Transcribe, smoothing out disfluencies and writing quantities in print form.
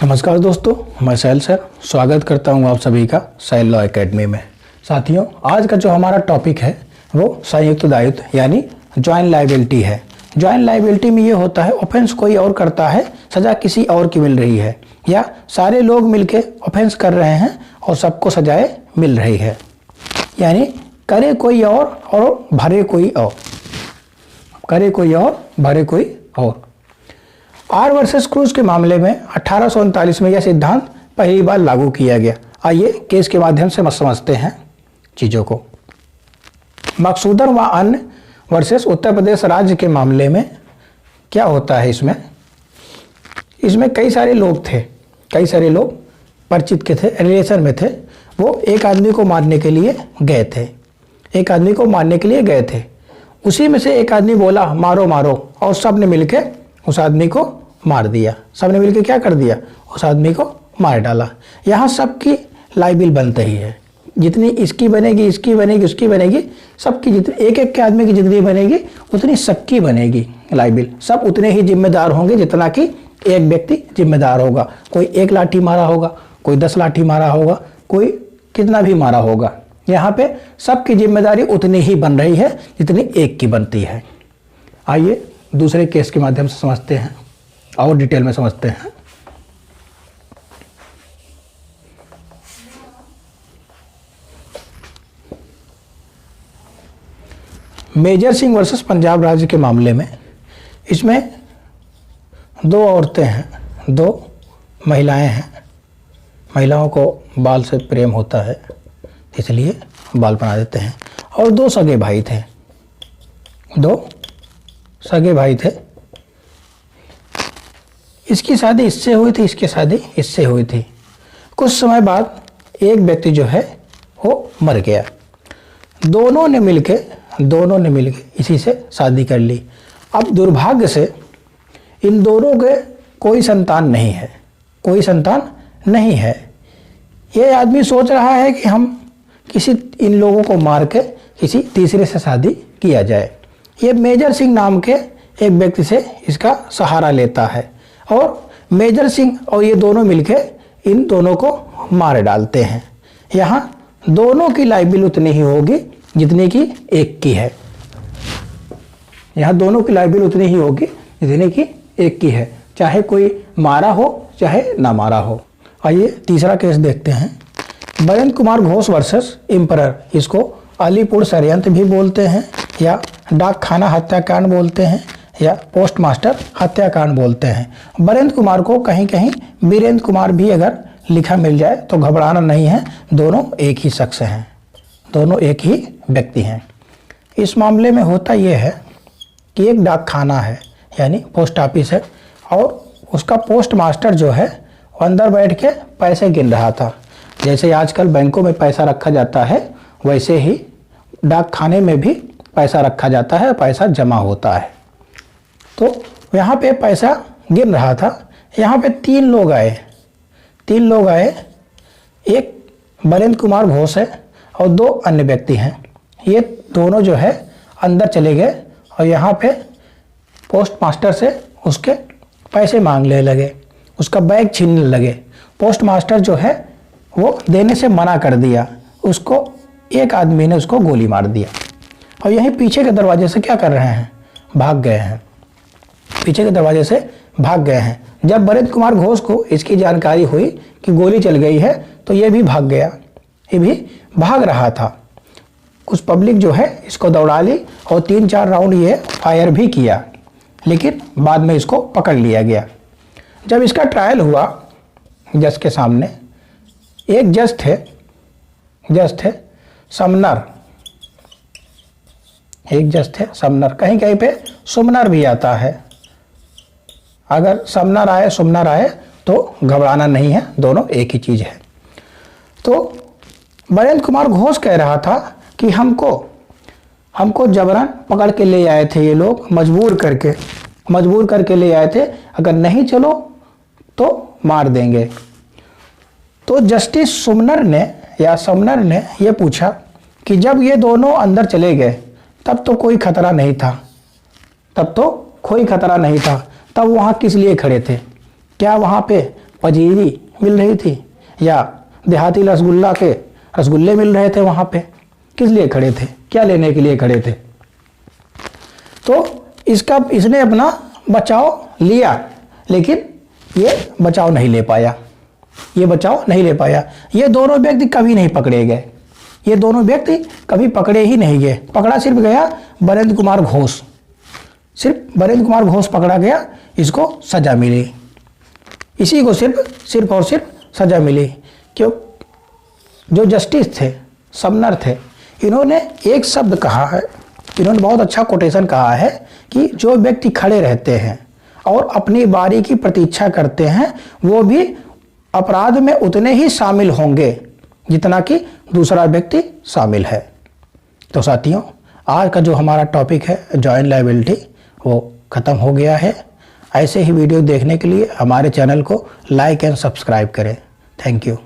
नमस्कार दोस्तों, मैं सैल सर स्वागत करता हूं आप सभी का सैल लॉ एकेडमी में। साथियों, आज का जो हमारा टॉपिक है वो संयुक्त दायित्व यानी जॉइंट लायबिलिटी है। जॉइंट लायबिलिटी में ये होता है ऑफेंस कोई और करता है, सज़ा किसी और की मिल रही है, या सारे लोग मिलके ऑफेंस कर रहे हैं और सबको सजाएं मिल रही है। यानी करे कोई और भरे कोई और, करे कोई और भरे कोई और। आर वर्सेस क्रूज के मामले में 1839 में यह सिद्धांत पहली बार लागू किया गया। आइए केस के माध्यम से समझते हैं चीज़ों को। मकसूदन व अन्य वर्सेस उत्तर प्रदेश राज्य के मामले में क्या होता है, इसमें कई सारे लोग परिचित के थे, रिलेशन में थे। वो एक आदमी को मारने के लिए गए थे। उसी में से एक आदमी बोला मारो मारो, और सब ने मिलके उस आदमी को मार दिया। सबने मिलकर क्या कर दिया, उस आदमी को मार डाला। यहाँ सबकी लाइबिल बनते ही है, जितनी इसकी बनेगी, इसकी बनेगी, उसकी बनेगी, सबकी जितनी एक एक के आदमी की जितनी बनेगी उतनी सबकी बनेगी लाइबिल। सब उतने ही जिम्मेदार होंगे जितना कि एक व्यक्ति जिम्मेदार होगा। कोई एक लाठी मारा होगा, कोई 10 लाठी मारा होगा, कोई कितना भी मारा होगा। यहाँ पे सबकी जिम्मेदारी उतनी ही बन रही है जितनी एक की बनती है। आइए दूसरे केस के माध्यम से समझते हैं और डिटेल में समझते हैं। मेजर सिंह वर्सेस पंजाब राज्य के मामले में इसमें 2 औरतें हैं, 2 महिलाएं हैं। महिलाओं को बाल से प्रेम होता है इसलिए बाल बना देते हैं। और 2 सगे भाई थे, 2 सगे भाई थे। इसकी शादी इससे हुई थी, इसकी शादी इससे हुई थी। कुछ समय बाद एक व्यक्ति जो है वो मर गया। दोनों ने मिलके इसी से शादी कर ली। अब दुर्भाग्य से इन दोनों के कोई संतान नहीं है। ये आदमी सोच रहा है कि हम इन लोगों को मार के किसी तीसरे से शादी किया जाए। ये मेजर सिंह नाम के एक व्यक्ति से इसका सहारा लेता है, और मेजर सिंह और ये दोनों मिलके इन दोनों को मार डालते हैं। यहाँ दोनों की लाइबिल उतनी ही होगी जितनी की एक की है। यहाँ दोनों की लाइबिल उतनी ही होगी जितनी की एक की है, चाहे कोई मारा हो चाहे ना मारा हो। आइए तीसरा केस देखते हैं। Barendra Kumar Ghosh versus emperor. इसको अलीपुर षड्यंत्र भी बोलते हैं, या डाक खाना हत्याकांड बोलते हैं, या पोस्ट मास्टर हत्याकांड बोलते हैं। बरेंद्र कुमार को कहीं कहीं वीरेंद्र कुमार भी अगर लिखा मिल जाए तो घबराना नहीं है, दोनों एक ही शख्स हैं, दोनों एक ही व्यक्ति हैं। इस मामले में होता यह है कि एक डाक खाना है यानी पोस्ट ऑफिस है, और उसका पोस्ट मास्टर जो है अंदर बैठ के पैसे गिन रहा था। जैसे आजकल बैंकों में पैसा रखा जाता है, वैसे ही डाक खाने में भी पैसा रखा जाता है, पैसा जमा होता है। तो यहाँ पे पैसा गिन रहा था। यहाँ पे 3 लोग आए, एक बरेंद्र कुमार घोष है और 2 अन्य व्यक्ति हैं। ये दोनों जो है अंदर चले गए और यहाँ पे पोस्ट मास्टर से उसके पैसे मांगने लगे, उसका बैग छीनने लगे। पोस्ट मास्टर जो है वो देने से मना कर दिया, उसको एक आदमी ने उसको गोली मार दिया। और यहीं पीछे के दरवाजे से क्या कर रहे हैं, भाग गए हैं, पीछे के दरवाजे से भाग गए हैं। जब बरेंद्र कुमार घोष को इसकी जानकारी हुई कि गोली चल गई है तो ये भी भाग गया, ये भी भाग रहा था। कुछ पब्लिक जो है इसको दौड़ा ली और 3-4 राउंड ये फायर भी किया, लेकिन बाद में इसको पकड़ लिया गया। जब इसका ट्रायल हुआ जज के सामने, एक जज थे समनर, कहीं कहीं पे सुमनर भी आता है। अगर सुमनर आए तो घबराना नहीं है, दोनों एक ही चीज़ है। तो बरेंद्र कुमार घोष कह रहा था कि हमको जबरन पकड़ के ले आए थे ये लोग, मजबूर करके ले आए थे, अगर नहीं चलो तो मार देंगे। तो जस्टिस समनर ने ये पूछा कि जब ये दोनों अंदर चले गए तब तो कोई खतरा नहीं था, तब वहाँ किस लिए खड़े थे? क्या वहाँ पे पंजीरी मिल रही थी या देहाती रसगुल्ले मिल रहे थे वहाँ पे। किस लिए खड़े थे? क्या लेने के लिए खड़े थे? तो इसने अपना बचाव लिया, लेकिन ये बचाव नहीं ले पाया। ये दोनों व्यक्ति कभी नहीं पकड़े गए। ये दोनों व्यक्ति कभी पकड़े ही नहीं गए। पकड़ा सिर्फ गया वीरेंद्र कुमार घोष। सिर्फ वीरेंद्र कुमार घोष पकड़ा गया, इसको सजा मिली। इसी को सिर्फ और सिर्फ सजा मिली। क्यों? जो जस्टिस थे, समनर थे, इन्होंने एक शब्द कहा है, इन्होंने बहुत अच्छा कोटेशन कहा है कि जो व्यक्ति खड़े रहते हैं और अपनी बारी की प्रतीक्षा करते हैं, वो भी अपराध में उतने ही शामिल होंगे जितना कि दूसरा व्यक्ति शामिल है। तो साथियों, आज का जो हमारा टॉपिक है जॉइंट लायबिलिटी, वो ख़त्म हो गया है। ऐसे ही वीडियो देखने के लिए हमारे चैनल को लाइक एंड सब्सक्राइब करें। Thank you.